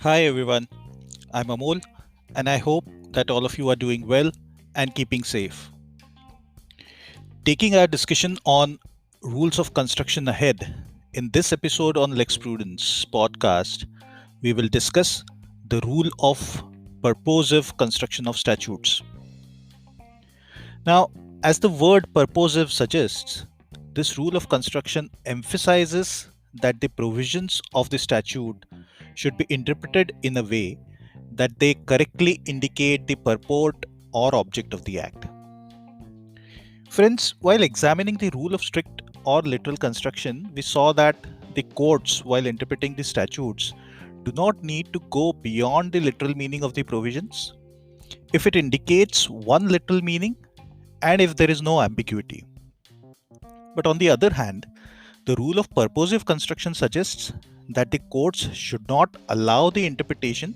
Hi everyone, I'm Amol and I hope that all of you are doing well and keeping safe. Taking our discussion on rules of construction ahead, in this episode on Lex Prudence podcast, we will discuss the rule of purposive construction of statutes. Now, as the word purposive suggests, this rule of construction emphasizes that the provisions of the statute should be interpreted in a way that they correctly indicate the purport or object of the act. Friends, while examining the rule of strict or literal construction, we saw that the courts, while interpreting the statutes, do not need to go beyond the literal meaning of the provisions if it indicates one literal meaning and if there is no ambiguity. But on the other hand, the rule of purposive construction suggests that the courts should not allow the interpretation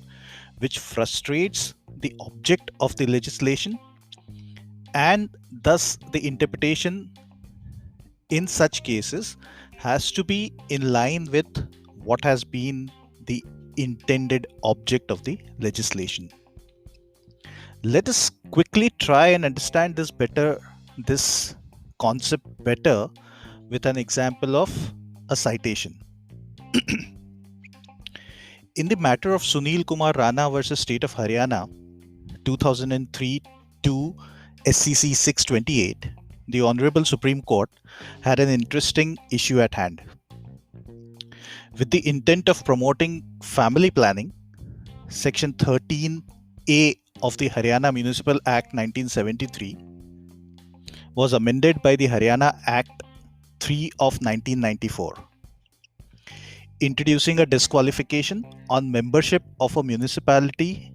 which frustrates the object of the legislation, and thus the interpretation in such cases has to be in line with what has been the intended object of the legislation. Let us quickly try and understand this concept better with an example of a citation. In the matter of Sunil Kumar Rana versus State of Haryana, 2003 to SCC 628, the Honorable Supreme Court had an interesting issue at hand. With the intent of promoting family planning, Section 13A of the Haryana Municipal Act 1973 was amended by the Haryana Act 3 of 1994, introducing a disqualification on membership of a municipality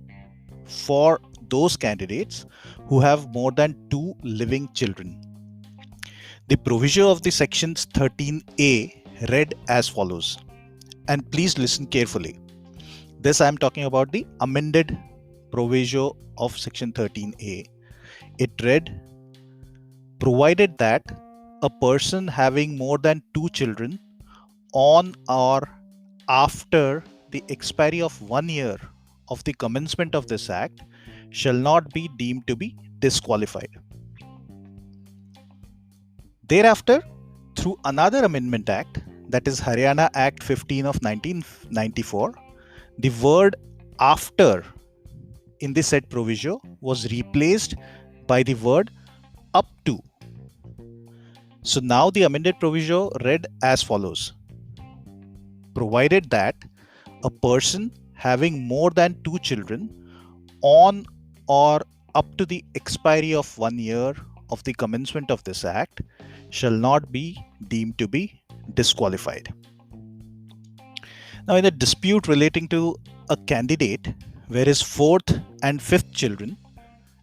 for those candidates who have more than 2 living children. The proviso of the sections 13A read as follows, and please listen carefully. This I am talking about the amended proviso of section 13A. It read, provided that a person having more than 2 children on or after the expiry of 1 year of the commencement of this act shall not be deemed to be disqualified. Thereafter, through another amendment act, that is Haryana Act 15 of 1994, the word after in the said proviso was replaced by the word up to. So now the amended proviso read as follows, provided that a person having more than 2 children on or up to the expiry of 1 year of the commencement of this act shall not be deemed to be disqualified. Now, in a dispute relating to a candidate where his 4th and 5th children,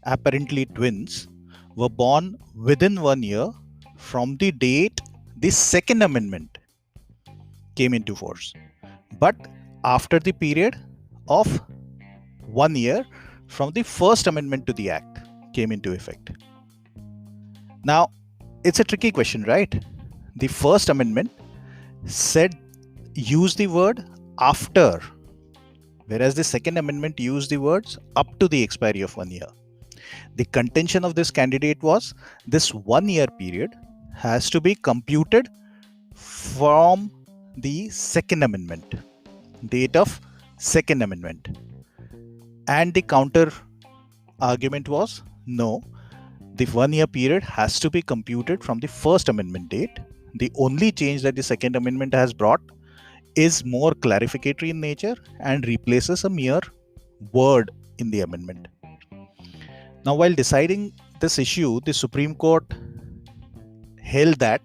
apparently twins, were born within 1 year from the date the second amendment came into force, but after the period of 1 year from the first amendment to the act came into effect. Now, it's a tricky question, right? The first amendment said use the word after, whereas the second amendment used the words up to the expiry of 1 year. The contention of this candidate was this 1 year period has to be computed from the second amendment, date of second amendment. And the counter argument was no, the 1 year period has to be computed from the first amendment date. The only change that the second amendment has brought is more clarificatory in nature and replaces a mere word in the amendment. Now, while deciding this issue, the Supreme Court held that,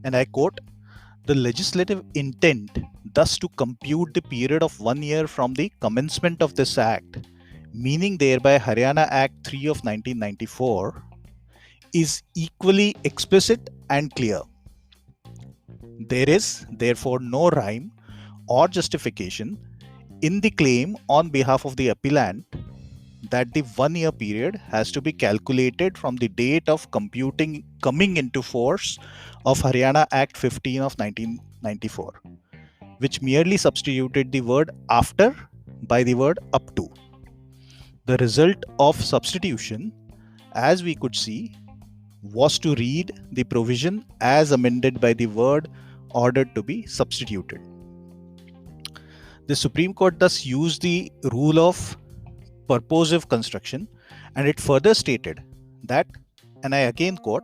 and I quote, the legislative intent thus to compute the period of 1 year from the commencement of this act, meaning thereby Haryana Act 3 of 1994, is equally explicit and clear. There is therefore no rhyme or justification in the claim on behalf of the appellant that the 1 year period has to be calculated from the date of coming into force of Haryana Act 15 of 1994, which merely substituted the word after by the word up to. The result of substitution, as we could see, was to read the provision as amended by the word ordered to be substituted. The Supreme Court thus used the rule of purposive construction, and it further stated that, and I again quote,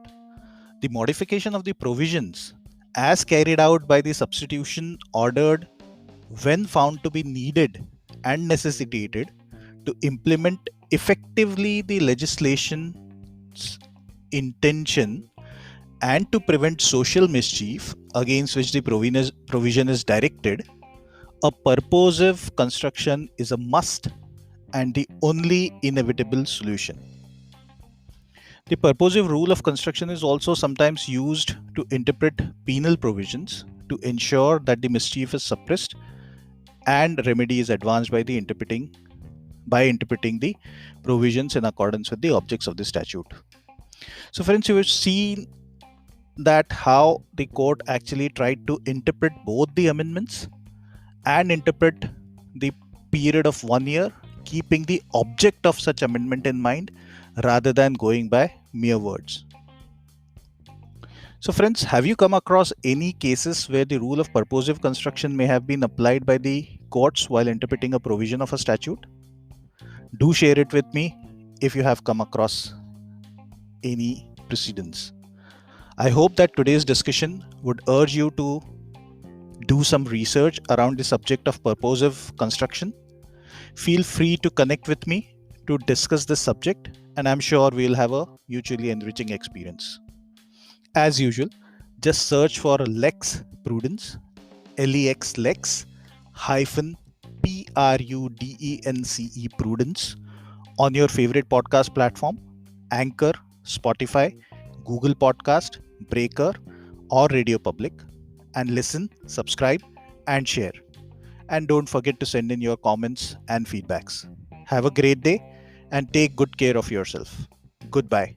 the modification of the provisions as carried out by the substitution ordered when found to be needed and necessitated to implement effectively the legislation's intention and to prevent social mischief against which the provision is directed, a purposive construction is a must and the only inevitable solution. The purposive rule of construction is also sometimes used to interpret penal provisions to ensure that the mischief is suppressed and remedy is advanced by interpreting the provisions in accordance with the objects of the statute. So friends, you have seen that how the court actually tried to interpret both the amendments and interpret the period of 1 year, keeping the object of such amendment in mind rather than going by mere words. So friends, have you come across any cases where the rule of purposive construction may have been applied by the courts while interpreting a provision of a statute? Do share it with me if you have come across any precedents. I hope that today's discussion would urge you to do some research around the subject of purposive construction. Feel free to connect with me to discuss this subject, and I'm sure we'll have a mutually enriching experience. As usual, just search for Lex Prudence, Lex hyphen PRUDENCE Prudence on your favorite podcast platform, Anchor, Spotify, Google Podcast, Breaker, or Radio Public, and listen, subscribe, and share. And don't forget to send in your comments and feedbacks. Have a great day and take good care of yourself. Goodbye.